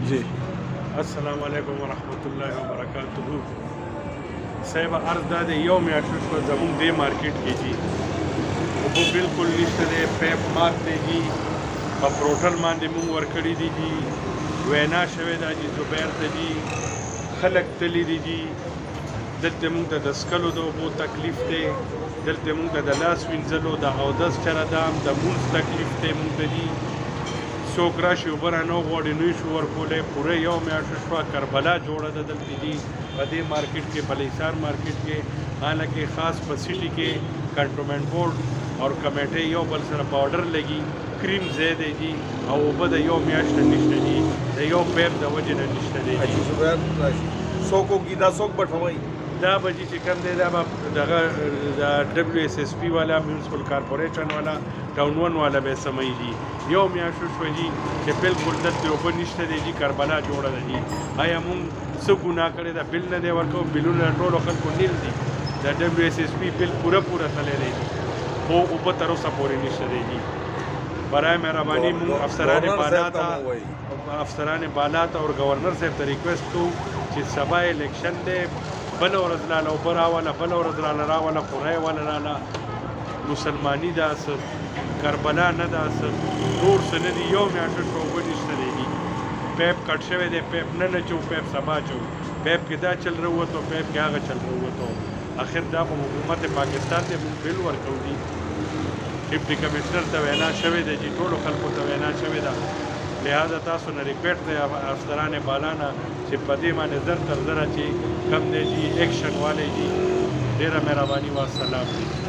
जी अस्सलाम वालेकुम वरहमतुल्लाहि वबरकातुहू। साहिब अर्ज दा दे यो میاشت شو زمون دې مارکیټ کې جی او بالکل نشته دی پیپ مات دی جی په پروټل باندې مونږ ورکړی دی جی وینا شوی دا جی زبیر ته جی خلک تللی دی جی دلته مونږ ته د سکلو د اوبو تکلیف دی دلته مونږ ته د لاس وینځلو د اودس چره دام د مونځ تکلیف دی مونږ ته جی څوک راشي اوبه رانه غواړي نوی شو ورکولی پوره یو میاشت شوه کربلا جوړه ده دلته دي په دې مارکیټ کې په لیسار مارکیټ کې حالانکه خاص په سټي کې کنټونمنټ بورډ اور کمیټې یو بل سره پاوډر لګي کریم ځای دی جي او اوبه د یو میاشت نشته دي د یو پیپ د وجې نه نشته دی جي څوک وکړي دا څوک بټوي دا به جي چې کوم دی دا به دغه د WSSP والا میونسپل کارپوریشن والا ټاون ون والا به سموي دي یو میاشت شوه جي چې بالکل دلته اوبه نشته دی جي کربلا جوړه ده جي آیا مونږ څه ګناه کړې ده بل نه دی ورکوو بلونه ټولو خلکو نیل دي د WSSP بل پوره تللی دی خو اوبه تر اوسه پورې نشته دی جي برای مهرباني مونږ افسران بالا ته اور گورنر صاحب ته ریکویسټ کوو چې سبا الیکشن دی بل ورځ لاله اوبه راوله بل ورځ راوله قرای والا راله مسلماني ده څه کربلا نه ده څه نور څه نه دي یو میاشت شوه اوبه نشته دی جي پیپ کټ شوی دی پیپ نن اچو پیپ سبا اچو پیپ کې دا چل راووتو پیپ کې هغه چل راووتو اخر دا په حکومت پاکستان دی مونږ بل ورکوو دي ډیپټي کمشنر ته وینا شوې ده چې ټولو خلکو ته وینا شوې ده لہذا تاسو نه ریکویسټ دی افسران بالا نه چې په دې باندې زر تر زره چې کم دی جي ایکشن والی جي ډېره مهرباني والسلام دی